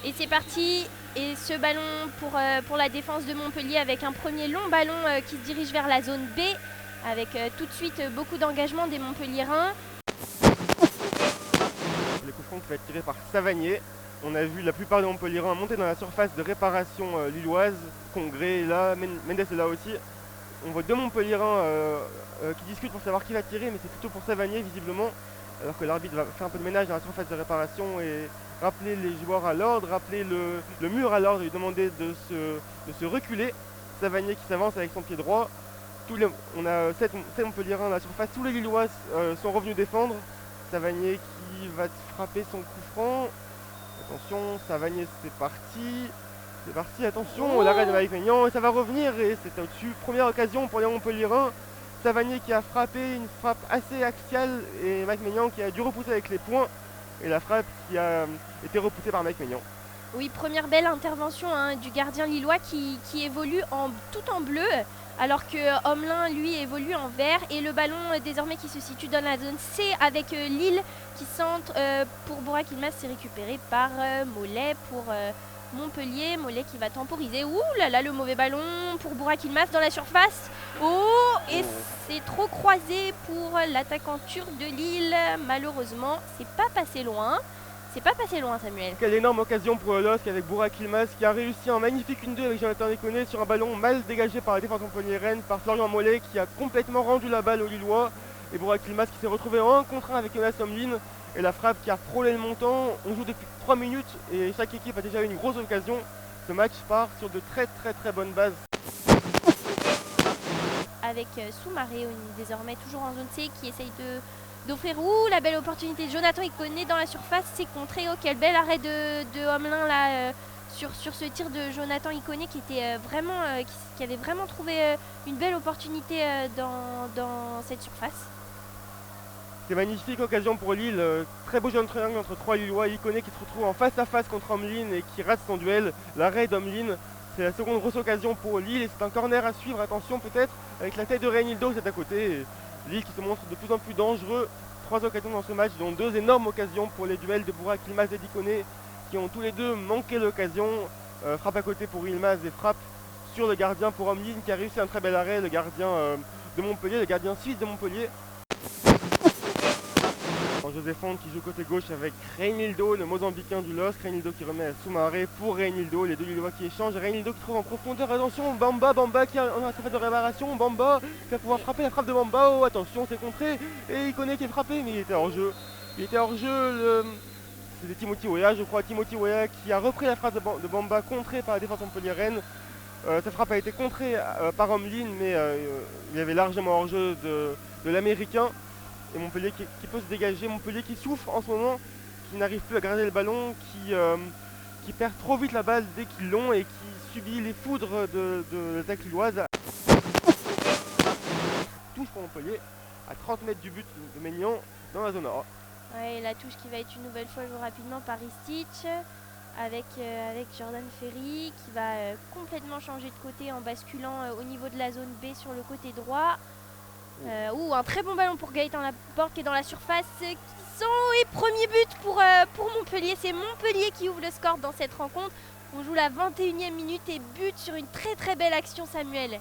Et c'est parti. Et ce ballon pour la défense de Montpellier avec un premier long ballon qui se dirige vers la zone B. Avec tout de suite beaucoup d'engagement des Montpelliérains. Le coup franc qui va être tiré par Savanier. On a vu la plupart des Montpelliérains monter dans la surface de réparation lilloise. Congrès est là, Mendes est là aussi. On voit deux Montpelliérains qui discutent pour savoir qui va tirer, mais c'est plutôt pour Savanier visiblement. Alors que l'arbitre va faire un peu de ménage dans la surface de réparation et rappeler les joueurs à l'ordre, rappeler le mur à l'ordre, lui demander de se reculer. Savanier qui s'avance avec son pied droit. On a 7 Montpelliérains dans la surface, tous les Lillois sont revenus défendre. Savanier qui va frapper son coup franc. Attention, Savanier c'est parti. C'est parti, attention, l'arrêt de Mike Maignan et ça va revenir et c'est au-dessus. Première occasion pour les Montpelliérains. Savanier qui a frappé une frappe assez axiale et Mike Maignan qui a dû repousser avec les poings. Et la frappe qui a été repoussée par Mike Maignan. Oui, première belle intervention du gardien lillois qui évolue tout en bleu, alors que Homelin, lui, évolue en vert. Et le ballon, désormais, qui se situe dans la zone C avec Lille qui centre pour Burak Yılmaz, c'est récupéré par Mollet pour Montpellier. Mollet qui va temporiser. Ouh là là, le mauvais ballon pour Burak Yılmaz dans la surface. Et c'est trop croisé pour l'attaquant turc de Lille. Malheureusement, c'est pas passé loin. C'est pas passé loin, Samuel. Quelle énorme occasion pour le LOSC avec Burak Yılmaz qui a réussi un magnifique 1-2 avec Jonathan Iconé sur un ballon mal dégagé par la défense montpelliéraine par Florian Mollet qui a complètement rendu la balle aux Lillois. Et Burak Yılmaz qui s'est retrouvé en 1 contre 1 avec Jonas Omlin. Et la frappe qui a frôlé le montant. On joue depuis 3 minutes et chaque équipe a déjà eu une grosse occasion. Ce match part sur de très bonnes bases. Avec Soumaré désormais toujours en zone C qui essaye d'offrir la belle opportunité de Jonathan Iconé dans la surface, c'est contré. Quel bel arrêt de Homelin là sur ce tir de Jonathan Iconé qui était qui avait vraiment trouvé une belle opportunité dans cette surface. C'est magnifique occasion pour Lille, très beau jeune triangle entre trois Lillois, Iconé qui se retrouve en face à face contre Omlin et qui rate son duel, l'arrêt d'Omlin. C'est la seconde grosse occasion pour Lille et c'est un corner à suivre, attention peut-être, avec la tête de Reinildo qui est à côté. Et Lille qui se montre de plus en plus dangereux. 3 occasions dans ce match, dont 2 énormes occasions pour les duels de Burak Yılmaz et d'Iconé qui ont tous les deux manqué l'occasion. Frappe à côté pour Yılmaz et frappe sur le gardien pour Omlin qui a réussi un très bel arrêt, le gardien de Montpellier, le gardien suisse de Montpellier. Josefon qui joue côté gauche avec Reinildo, le Mozambicain du LOSC. Reinildo qui remet à Soumaré pour Reinildo, les deux Lillois qui échangent. Reinildo qui trouve en profondeur, attention, Bamba qui a un surface de réparation, Bamba qui va pouvoir frapper la frappe de Bamba. Oh attention, c'est contré et Iconé qui est frappé, mais il était hors jeu. C'était Timothy Weah, je crois, Timothy Weah qui a repris la frappe de Bamba contrée par la défense montpelliéraine. Sa frappe a été contrée par Omlin, mais il y avait largement hors jeu de l'Américain. Et Montpellier qui peut se dégager, Montpellier qui souffre en ce moment, qui n'arrive plus à garder le ballon, qui perd trop vite la balle dès qu'ils l'ont et qui subit les foudres de l'attaque lilloise. Touche pour Montpellier, à 30 mètres du but de Maignan dans la zone A. Ouais, la touche qui va être une nouvelle fois jouée rapidement par Ristich avec Jordan Ferry qui va complètement changer de côté en basculant au niveau de la zone B sur le côté droit. Un très bon ballon pour Gaëtan Laborde qui est dans la surface. Et premier but pour Montpellier. C'est Montpellier qui ouvre le score dans cette rencontre. On joue la 21e minute et but sur une très belle action, Samuel.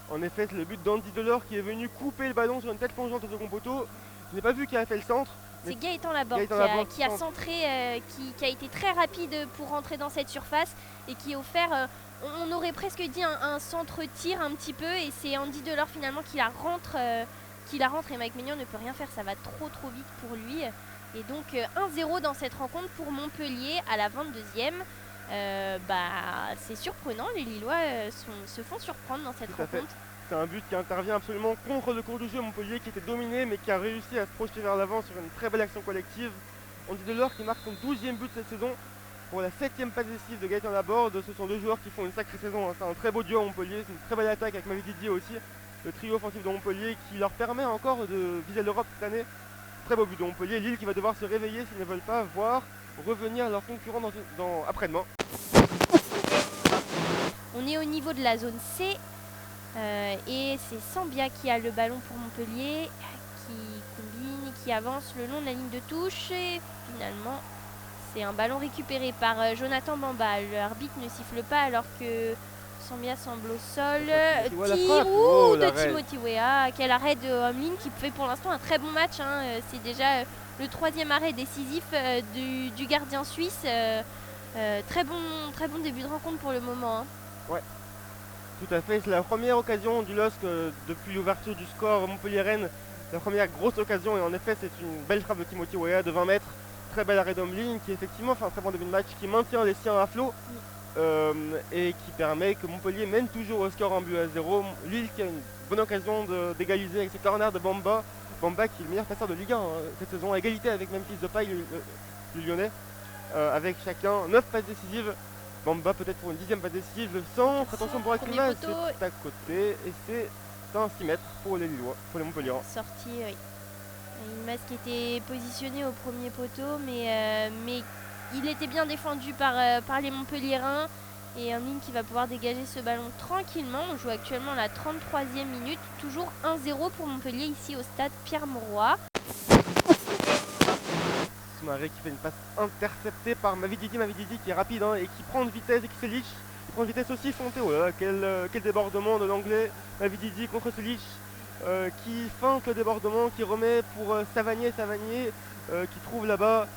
En effet, c'est le but d'Andy Delors qui est venu couper le ballon sur une tête plongeante au second poteau. Je n'ai pas vu qui a fait le centre. C'est Gaëtan Laborde qui a centré, qui a été très rapide pour rentrer dans cette surface et qui a offert, on aurait presque dit un centre-tir un petit peu, et c'est Andy Delors finalement qui la rentre et Mike Maignan ne peut rien faire, ça va trop vite pour lui. Et donc 1-0 dans cette rencontre pour Montpellier à la 22e. C'est surprenant, les Lillois se font surprendre dans cette rencontre. C'est un but qui intervient absolument contre le cours du jeu. Montpellier qui était dominé mais qui a réussi à se projeter vers l'avant sur une très belle action collective. Andy Delors qui marque son 12e but cette saison pour la 7e passe décisive de Gaëtan Laborde. Ce sont deux joueurs qui font une sacrée saison. C'est un très beau duo à Montpellier, c'est une très belle attaque avec Mavi Didier aussi. Le trio offensif de Montpellier qui leur permet encore de viser l'Europe cette année. Très beau but de Montpellier. Lille qui va devoir se réveiller s'ils ne veulent pas voir revenir leurs concurrents après-demain. On est au niveau de la zone C. Et c'est Sambia qui a le ballon pour Montpellier, qui combine, qui avance le long de la ligne de touche et finalement C'est un ballon récupéré par Jonathan Bamba. L'arbitre ne siffle pas alors que Sambia semble au sol. Tir de Timothy Weah. Quel arrêt de Omlin qui fait pour l'instant un très bon match. C'est déjà le 3e arrêt décisif du gardien suisse. Très bon début de rencontre pour le moment. Ouais, tout à fait. C'est la première occasion du LOSC depuis l'ouverture du score Montpellier-Rennes. La première grosse occasion, et en effet c'est une belle frappe de Timothy Weah de 20 mètres. Très bel arrêt d'Omlin qui effectivement fait un très bon début de match, qui maintient les siens à flot et qui permet que Montpellier mène toujours au score 1-0. Lille qui a une bonne occasion d'égaliser avec ses corners de Bamba. Bamba qui est le meilleur passeur de Ligue 1 cette saison, à égalité avec Memphis Depay, le Lyonnais, avec chacun 9 passes décisives. Bamba peut-être pour une 10e passe décisive, le centre, attention pour Akima, c'est à côté et c'est un 6 mètres pour les Lillois, pour les Montpellier. Sortie, oui. Yilmaz qui était positionné au premier poteau, mais il était bien défendu par les Montpelliérains. Et un ligne qui va pouvoir dégager ce ballon tranquillement. On joue actuellement la 33e minute, toujours 1-0 pour Montpellier ici au stade Pierre-Mauroy. Soumaré qui fait une passe interceptée par Mavididi qui est rapide et qui prend de vitesse, et qui Selic. Il prend de vitesse aussi, Fonté. Oh là là, quel débordement de l'anglais. Mavididi contre Selic qui feinte le débordement, qui remet pour Savanier qui trouve là-bas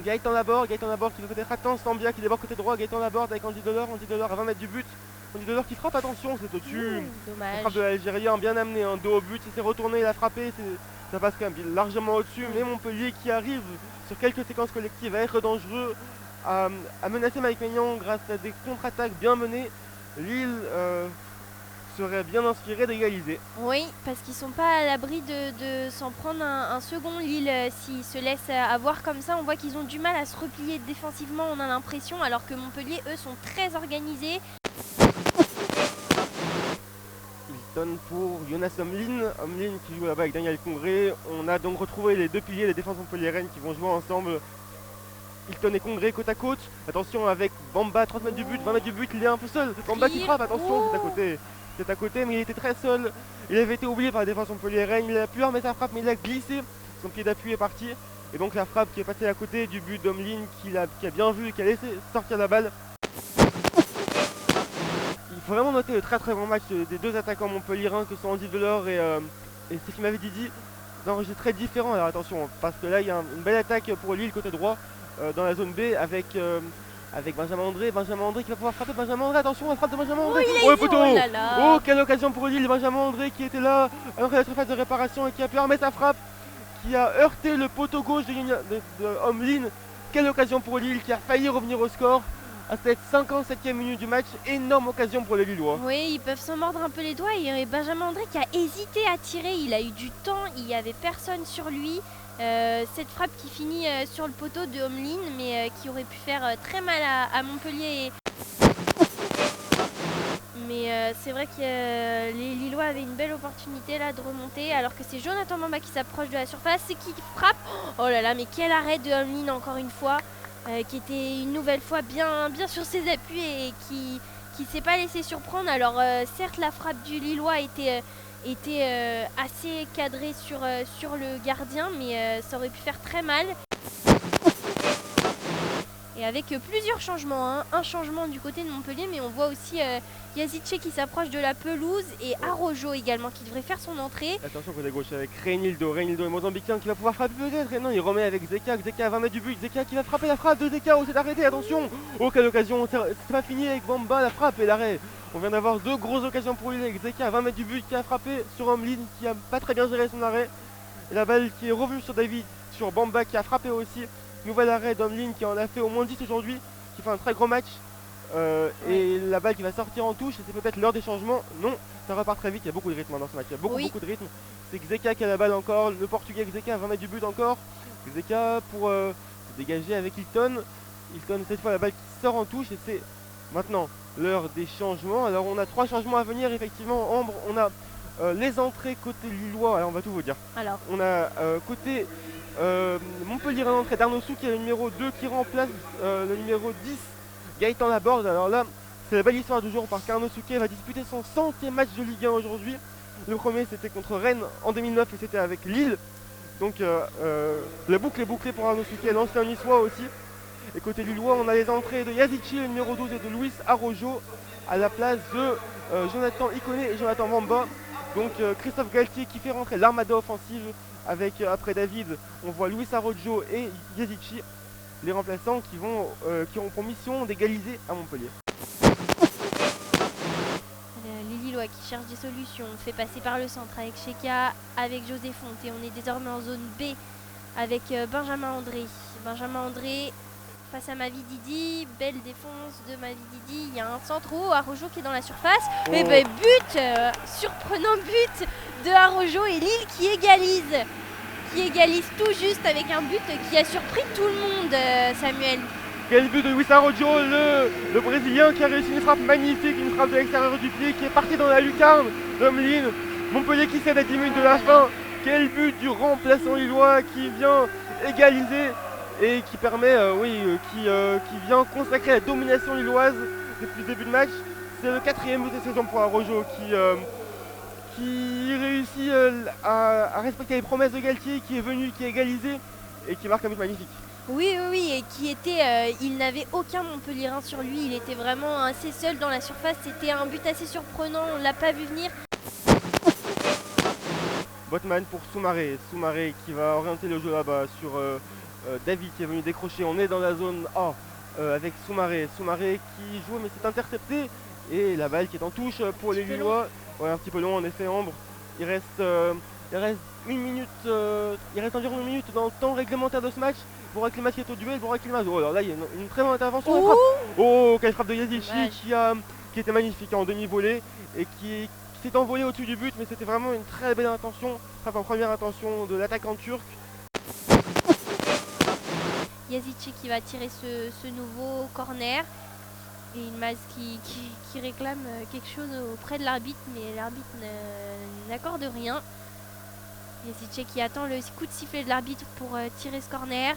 Gaëtan Laborde qui va peut-être attendre Sambia qui déborde côté droit, Gaëtan Laborde avec Andy Delors à 20 mètres du but. Andy Delors qui frappe, attention, c'est au-dessus. Dommage. La frappe de l'Algérien bien amené, dos au but, il s'est retourné, il a frappé, ça passe quand même largement au-dessus, mais Montpellier qui arrive sur quelques séquences collectives à être dangereux, à menacer Mike Maignan grâce à des contre-attaques bien menées. Lille serait bien inspiré d'égaliser. Oui, parce qu'ils sont pas à l'abri de s'en prendre un second. Lille, s'ils se laissent avoir comme ça, on voit qu'ils ont du mal à se replier défensivement, on a l'impression, alors que Montpellier, eux, sont très organisés. Hilton pour Jonas Omlin qui joue là-bas avec Daniel Congré. On a donc retrouvé les deux piliers des défenses montpelliéraines qui vont jouer ensemble. Hilton et Congré côte à côte. Attention avec Bamba, 30 mètres du but, 20 mètres du but, il est un peu seul. Bamba qui frappe, attention, c'est à côté, mais il était très seul. Il avait été oublié par la défense montpelliéraine. Il a pu remettre sa frappe, mais il a glissé. Son pied d'appui est parti. Et donc la frappe qui est passée à côté du but d'Omlin qui a bien vu et qui a laissé sortir la balle. Il faut vraiment noter le très très bon match des deux attaquants montpelliérains que sont Andy Delors et Stéphane Mavididi. D'un registre très différent, alors attention, parce que là il y a une belle attaque pour Lille côté droit dans la zone B avec Benjamin André qui va pouvoir frapper. Benjamin André, attention, la frappe de Benjamin André. Le poteau. Oh, quelle occasion pour Lille, Benjamin André qui était là à l'entrée de la surface de réparation et qui a pu remettre sa frappe, qui a heurté le poteau gauche de Omlin. Quelle occasion pour Lille qui a failli revenir au score à cette 57e minute du match. Énorme occasion pour les Lillois. Oui, ils peuvent s'en mordre un peu les doigts. Et Benjamin André qui a hésité à tirer, il a eu du temps, il n'y avait personne sur lui. Cette frappe qui finit sur le poteau de Omlin, mais qui aurait pu faire très mal à Montpellier. Mais c'est vrai que les Lillois avaient une belle opportunité là de remonter, alors que c'est Jonathan Bamba qui s'approche de la surface et qui frappe. Oh là là, mais quel arrêt de Omlin encore une fois, qui était une nouvelle fois bien sur ses appuis et qui ne s'est pas laissé surprendre. Alors certes la frappe du Lillois était assez cadrée sur le gardien, mais ça aurait pu faire très mal. Et avec plusieurs changements, un changement du côté de Montpellier, mais on voit aussi Yazice qui s'approche de la pelouse et Araujo également qui devrait faire son entrée. Attention côté gauche avec Reynildo et Mozambicain qui va pouvoir frapper peut-être. Et non, il remet avec Zeka à 20 mètres du but. Zeka qui va frapper, la frappe de Zeka, c'est arrêté, attention. Oh, quelle occasion, c'est pas fini avec Bamba, la frappe et l'arrêt. On vient d'avoir deux grosses occasions pour lui avec Zeka à 20 mètres du but qui a frappé sur Omlin qui a pas très bien géré son arrêt. Et la balle qui est revue sur Bamba qui a frappé aussi. Nouvel arrêt d'Omlin qui en a fait au moins 10 aujourd'hui, qui fait un très gros match. Et la balle qui va sortir en touche, et c'est peut-être l'heure des changements. Non, ça repart très vite, il y a beaucoup de rythme dans ce match, il y a beaucoup de rythme. C'est Zeka qui a la balle encore, le portugais Zeka à 20 mètres du but encore. Zeka pour se dégager avec Hilton. Hilton cette fois la balle qui sort en touche et c'est maintenant l'heure des changements. Alors on a 3 changements à venir effectivement. Ambre, on a les entrées côté lillois, alors on va tout vous dire. Alors. On a côté Montpellier en entrée d'Arnaud Souk qui est le numéro 2 qui remplace le numéro 10 Gaëtan Laborde. Alors là c'est la belle histoire du jour parce qu'Arnaud Souquet va disputer son 100e match de Ligue 1 aujourd'hui. Le premier c'était contre Rennes en 2009 et c'était avec Lille. Donc la boucle est bouclée pour Arnaud Souquet, l'ancien niçois aussi. Et côté lillois, on a les entrées de Yazici, le numéro 12, et de Luis Arrojo à la place de Jonathan Iconé et Jonathan Mamba. Donc Christophe Galtier qui fait rentrer l'armada offensive avec après David, on voit Luis Arrojo et Yazici, les remplaçants qui ont pour mission d'égaliser à Montpellier. Les Lillois qui cherchent des solutions, on fait passer par le centre avec Cheka, avec José Fonte, et on est désormais en zone B avec Benjamin André. Benjamin André face à Mavididi, belle défense de Mavididi, il y a un centre haut, Arrojo qui est dans la surface, et ben but, surprenant but de Arrojo et Lille qui égalise tout juste avec un but qui a surpris tout le monde, Samuel. Quel but de Luis Arrojo, le Brésilien qui a réussi une frappe magnifique, une frappe de l'extérieur du pied qui est partie dans la lucarne d'Homelin. Montpellier qui cède à 10 minutes de la fin. Quel but du remplaçant lillois qui vient égaliser et qui permet, qui vient consacrer la domination lilloise depuis le début de match. C'est le 4e but de saison pour Arrojo qui réussit à respecter les promesses de Galtier, qui est venu, qui a égalisé et qui marque un but magnifique. Oui, et qui était, il n'avait aucun Montpellierin sur lui, il était vraiment assez seul dans la surface, c'était un but assez surprenant, on ne l'a pas vu venir. Botman pour Soumaré qui va orienter le jeu là-bas sur David qui est venu décrocher, on est dans la zone A avec Soumaré qui joue mais c'est intercepté et la balle qui est en touche pour les Lillois. Ouais, un petit peu long en effet, Ambre. Il reste une minute, il reste environ une minute dans le temps réglementaire de ce match. Borak Yilmaz qui est au duel, Borak Yilmaz. Oh alors là il y a une très bonne intervention. Quelle frappe de Yazici qui était magnifique en demi-volée et qui s'est envolé au-dessus du but, mais c'était vraiment une très belle intention, frappe en première intention de l'attaquant turc. Yazici qui va tirer ce nouveau corner. Et Yilmaz qui réclame quelque chose auprès de l'arbitre, mais l'arbitre n'accorde rien. Yazici qui attend le coup de sifflet de l'arbitre pour tirer ce corner.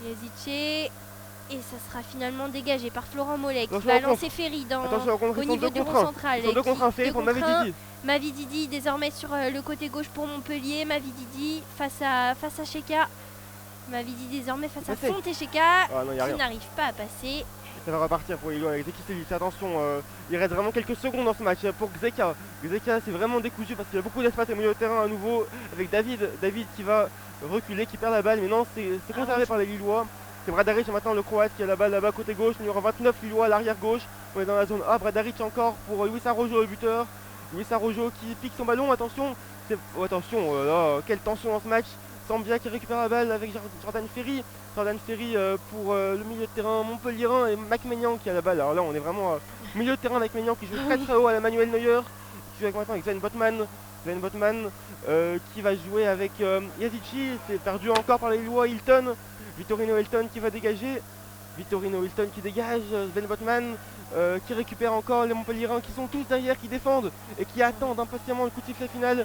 Yazici, et ça sera finalement dégagé par Florent Mollet qui va lancer Ferry au niveau du rond central. Ils sont 2 contre 1, Ferry pour Mavididi. Mavididi désormais sur le côté gauche pour Montpellier. Mavididi face à Cheka. Mavididi désormais face à Fonte et Cheka qui n'arrive pas à passer. Ça va repartir pour Lillois avec Zekicevic. Attention, il reste vraiment quelques secondes dans ce match pour Xeka. Xeka c'est vraiment décousu parce qu'il y a beaucoup d'espace au milieu de terrain à nouveau avec David qui va reculer, qui perd la balle, mais non, c'est conservé par les Lillois. C'est Bradaric maintenant le Croate qui a la balle là-bas côté gauche, numéro 29 Lillois à l'arrière gauche. On est dans la zone A, Bradaric encore pour Luis Arrojo le buteur. Luis Arrojo qui pique son ballon, attention, attention, oh là là, quelle tension dans ce match. Sambia qui récupère la balle avec Jordan Ferry. Jordan Ferry pour le milieu de terrain Montpellierin et Macmenian qui a la balle. Alors là on est vraiment au milieu de terrain avec Macmenian qui joue très haut à la Manuel Neuer. Qui joue maintenant avec Sven Botman qui va jouer avec Yazici. C'est perdu encore par les Lillois. Hilton, Vittorino Hilton qui va dégager. Vittorino Hilton qui dégage. Sven Botman qui récupère encore les Montpellierins qui sont tous derrière, qui défendent et qui attendent impatiemment le coup de sifflet final.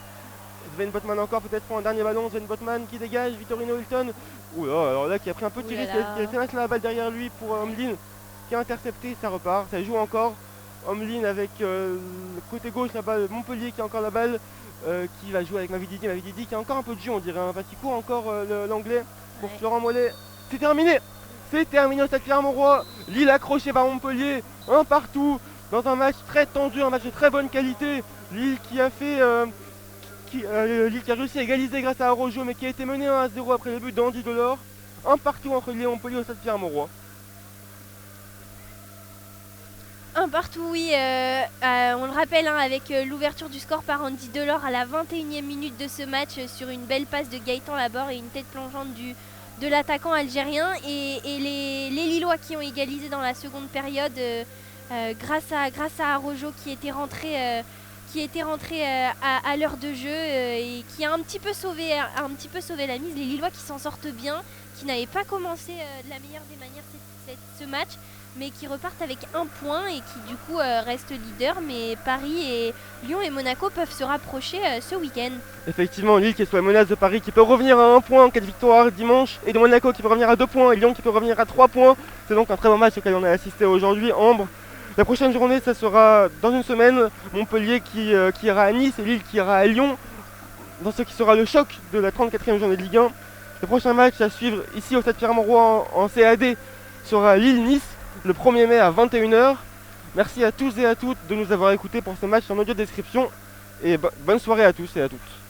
Sven Botman encore peut-être pour un dernier ballon. Sven Botman qui dégage. Vittorino Hilton. Oula, alors là qui a pris un petit risque. Il a fait mettre la balle derrière lui pour Homelin qui a intercepté. Ça repart. Ça joue encore. Homelin avec le côté gauche la balle. Montpellier qui a encore la balle. Qui va jouer avec Mavididi. Mavididi qui a encore un peu de jeu on dirait. Parce qu'il court encore l'anglais pour Florent Mollet. C'est terminé. C'est terminé au Stade Pierre-Mauroy. Lille accroché par Montpellier. Un partout. Dans un match très tendu. Un match de très bonne qualité. Lille qui a fait... Lille qui a réussi à égaliser grâce à Arrojo mais qui a été mené 1-0 après le but d'Andy Delors. Un partout entre Lille et Montpellier au Stade Pierre-Mauroy. Un partout, oui, on le rappelle avec l'ouverture du score par Andy Delors à la 21e minute de ce match sur une belle passe de Gaëtan Laborde et une tête plongeante de l'attaquant algérien et les Lillois qui ont égalisé dans la seconde période grâce à Arrojo qui était rentré à l'heure de jeu et qui a un petit peu sauvé la mise. Les Lillois qui s'en sortent bien, qui n'avaient pas commencé de la meilleure des manières ce match, mais qui repartent avec un point et qui du coup restent leaders. Mais Paris et Lyon et Monaco peuvent se rapprocher ce week-end. Effectivement, Lille qui est sous la menace de Paris qui peut revenir à 1 point en cas de victoire dimanche, et de Monaco qui peut revenir à 2 points et Lyon qui peut revenir à 3 points. C'est donc un très bon match auquel on a assisté aujourd'hui. Ambre, la prochaine journée, ça sera dans une semaine, Montpellier qui ira à Nice et Lille qui ira à Lyon, dans ce qui sera le choc de la 34e journée de Ligue 1. Le prochain match à suivre ici au Stade Pierre-Mauroy en CAD, sera Lille-Nice le 1er mai à 21 h. Merci à tous et à toutes de nous avoir écoutés pour ce match en audio description. Et bonne soirée à tous et à toutes.